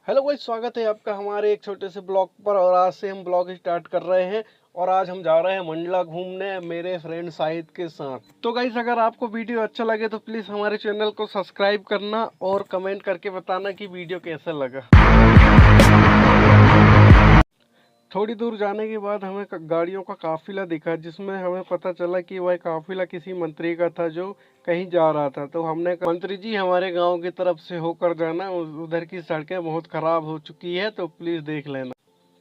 Hello guys, स्वागत है आपका हमारे एक छोटे से ब्लॉग पर। और आज से हम ब्लॉग स्टार्ट कर रहे हैं और आज हम जा रहे हैं मंडला घूमने मेरे फ्रेंड शाहिद के साथ। तो गाइस, अगर आपको वीडियो अच्छा लगे तो प्लीज़ हमारे चैनल को सब्सक्राइब करना और कमेंट करके बताना कि वीडियो कैसा लगा। थोड़ी दूर जाने के बाद हमें गाड़ियों का काफिला दिखा, जिसमें हमें पता चला कि वह काफिला किसी मंत्री का था जो कहीं जा रहा था। तो हमने कहा, मंत्री जी हमारे गांव की तरफ से होकर जाना, उधर की सड़कें बहुत खराब हो चुकी है, तो प्लीज देख लेना।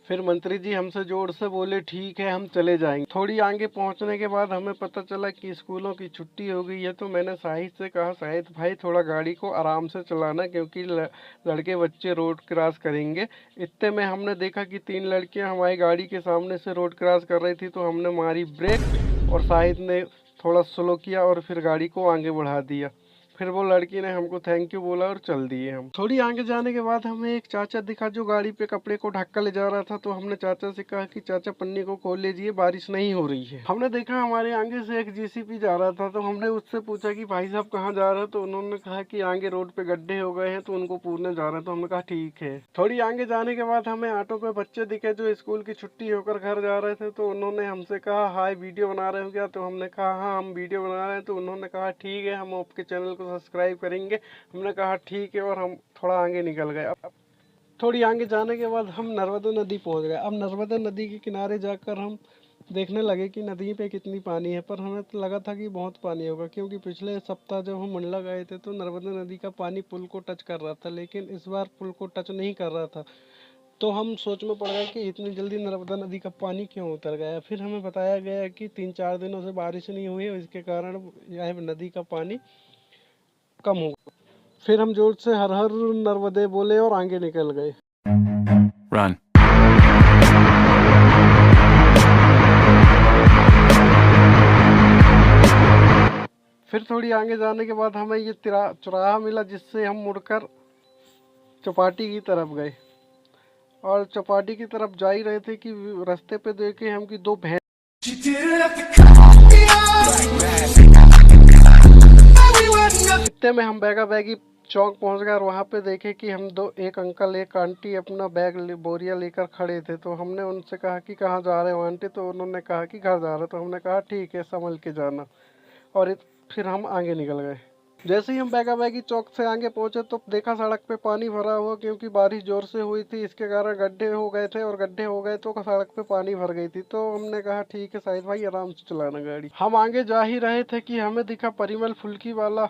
फिर मंत्री जी हमसे जोर से बोले, ठीक है हम चले जाएंगे। थोड़ी आगे पहुंचने के बाद हमें पता चला कि स्कूलों की छुट्टी हो गई है। तो मैंने शाहिद से कहा, शाहिद भाई थोड़ा गाड़ी को आराम से चलाना, क्योंकि लड़के बच्चे रोड क्रॉस करेंगे। इतने में हमने देखा कि 3 लड़कियां हमारी गाड़ी के सामने से रोड क्रॉस कर रही थी। तो हमने मारी ब्रेक और शाहिद ने थोड़ा स्लो किया और फिर गाड़ी को आगे बढ़ा दिया। फिर वो लड़की ने हमको थैंक यू बोला और चल दिए हम। थोड़ी आगे जाने के बाद हमें एक चाचा दिखा जो गाड़ी पे कपड़े को ढक कर ले जा रहा था। तो हमने चाचा से कहा कि चाचा पन्नी को खोल लीजिए, बारिश नहीं हो रही है। हमने देखा हमारे आगे से एक जेसीबी जा रहा था। तो हमने उससे पूछा कि भाई साहब कहाँ जा रहे हो? तो उन्होंने कहा कि आगे रोड पे गड्ढे हो गए हैं तो उनको पूरने जा रहे हैं। तो हमने कहा ठीक है। थोड़ी आगे जाने के बाद हमें ऑटो पे बच्चे दिखे जो स्कूल की छुट्टी होकर घर जा रहे थे। तो उन्होंने हमसे कहा, हाय वीडियो बना रहे हो क्या? तो हमने कहा हाँ हम वीडियो बना रहे हैं। तो उन्होंने कहा ठीक है, हम आपके चैनल को सब्सक्राइब करेंगे। हमने कहा ठीक है और हम थोड़ा आगे निकल गए। अब थोड़ी आगे जाने के बाद हम नर्मदा नदी पहुंच गए। अब नर्मदा नदी के किनारे जाकर हम देखने लगे कि नदी पे कितनी पानी है, पर हमें तो लगा था कि बहुत पानी होगा, क्योंकि पिछले सप्ताह जब हम मंडला गए थे तो नर्मदा नदी का पानी पुल को टच कर रहा था, लेकिन इस बार पुल को टच नहीं कर रहा था। तो हम सोच में पड़ गए कि इतनी जल्दी नर्मदा नदी का पानी क्यों उतर गया। फिर हमें बताया गया कि 3-4 दिनों से बारिश नहीं हुई है, इसके कारण यह नदी का पानी कम हो गया। फिर हम जोर से हर हर नर्मदे बोले और आगे निकल गए। Run. फिर थोड़ी आगे जाने के बाद हमें ये चौराहा मिला, जिससे हम मुड़कर चौपाटी की तरफ गए। और चौपाटी की तरफ जा ही रहे थे कि रास्ते पे देखे हम कि 2 भैंस। इतने में हम बैगा बैगी चौक पहुंच गए और वहाँ पे देखे कि एक अंकल एक आंटी अपना बोरिया लेकर खड़े थे। तो हमने उनसे कहा कि कहाँ जा रहे हो आंटी? तो उन्होंने कहा कि घर जा रहे हो। तो हमने कहा ठीक है, संभल के जाना। और फिर हम आगे निकल गए। जैसे ही हम बैगा बैगी चौक से आगे पहुंचे तो देखा सड़क पे पानी भरा हुआ, क्योंकि बारिश जोर से हुई थी, इसके कारण गड्ढे हो गए थे। और गड्ढे हो गए तो सड़क पे पानी भर गई थी। तो हमने कहा ठीक है शाहिद भाई, आराम से चलाना गाड़ी। हम आगे जा ही रहे थे कि हमें दिखा परिमल फुल्की वाला।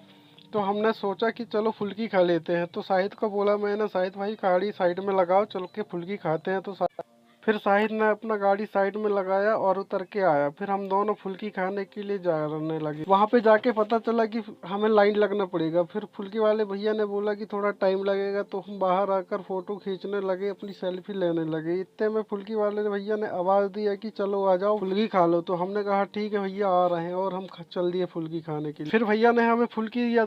तो हमने सोचा कि चलो फुल्की खा लेते हैं। तो शाहिद को बोला मैंने, शाहिद भाई गाड़ी साइड में लगाओ, चल के फुल्की खाते हैं। तो फिर शाहिद ने अपना गाड़ी साइड में लगाया और उतर के आया। फिर हम दोनों फुल्की खाने के लिए जाने लगे। वहाँ पे जाके पता चला कि हमें लाइन लगना पड़ेगा। फिर फुल्की वाले भैया ने बोला कि थोड़ा टाइम लगेगा। तो हम बाहर आकर फोटो खींचने लगे, अपनी सेल्फी लेने लगे। इतने में फुल्की वाले भैया ने आवाज़ दिया कि चलो आ जाओ फुल्की खा लो। तो हमने कहा ठीक है भैया आ रहे हैं, और हम चल दिए फुल्की खाने के लिए। फिर भैया ने हमें फुल्की दिया।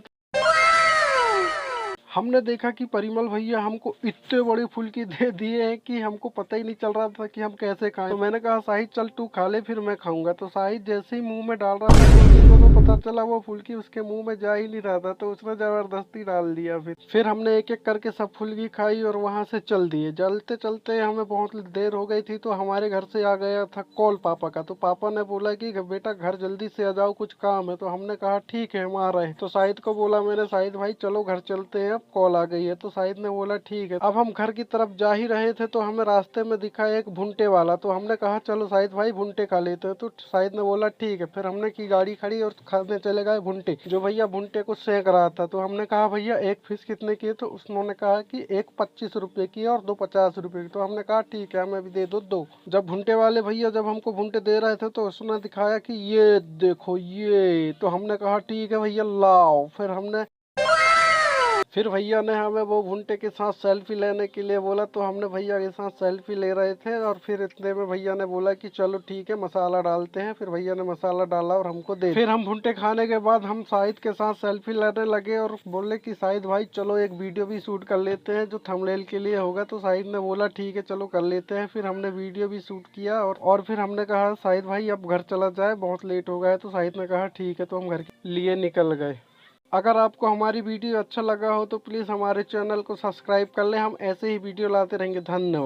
हमने देखा कि परिमल भैया हमको इतने बड़ी फुल्की दे दिए हैं कि हमको पता ही नहीं चल रहा था कि हम कैसे खाएं। तो मैंने कहा शाहिद चल तू खा ले, फिर मैं खाऊंगा। तो शाहिद जैसे ही मुंह में डाल रहा था फुल्की को, तो पता चला वो फुल्की उसके मुंह में जा ही नहीं रहा था। तो उसने जबरदस्ती डाल दिया। फिर हमने एक एक करके सब फुल्की खाई और वहां से चल दिए। चलते चलते हमें बहुत देर हो गई थी। तो हमारे घर से आ गया था कॉल पापा का। तो पापा ने बोला कि बेटा घर जल्दी से आ जाओ, कुछ काम है। तो हमने कहा ठीक है हम आ रहे हैं। तो शाहिद को बोला मैंने, शाहिद भाई चलो घर चलते हैं, कॉल आ गई है। तो शाहिद ने बोला ठीक है। अब हम घर की तरफ जा ही रहे थे तो हमें रास्ते में दिखा एक भुंटे वाला। तो हमने कहा चलो शाहिद भाई भुंटे खा लेते हैं। तो शाहिद ने बोला ठीक है। फिर हमने की गाड़ी खड़ी और खाने चले गए भुंटे। जो भैया भुंटे को सेक रहा था। तो हमने कहा भैया एक फिश कितने की है? तो उन्होंने कहा कि एक 25 रुपए की और 2 50 रुपए की। तो हमने कहा ठीक है हमें भी दे दो 2। जब भुंटे वाले भैया जब हमको भुंटे दे रहे थे तो उसने दिखाया कि ये देखो ये। तो हमने कहा ठीक है भैया लाओ। फिर भैया ने हमें वो भुंटे के साथ सेल्फी लेने के लिए बोला। तो हमने भैया के साथ सेल्फी ले रहे थे। और फिर इतने में भैया ने बोला कि चलो ठीक है मसाला डालते हैं। फिर भैया ने मसाला डाला और हमको दे। फिर हम भुंटे खाने के बाद हम शाहिद के साथ सेल्फी लेने लगे और बोले कि शाहिद भाई चलो एक वीडियो भी शूट कर लेते हैं जो थंबनेल के लिए होगा। तो शाहिद ने बोला ठीक है चलो कर लेते हैं। फिर हमने वीडियो भी शूट किया और फिर हमने कहा शाहिद भाई अब घर चला जाए, बहुत लेट हो गया है। तो शाहिद ने कहा ठीक है। तो हम घर के लिए निकल गए। अगर आपको हमारी वीडियो अच्छा लगा हो तो प्लीज़ हमारे चैनल को सब्सक्राइब कर लें। हम ऐसे ही वीडियो लाते रहेंगे। धन्यवाद।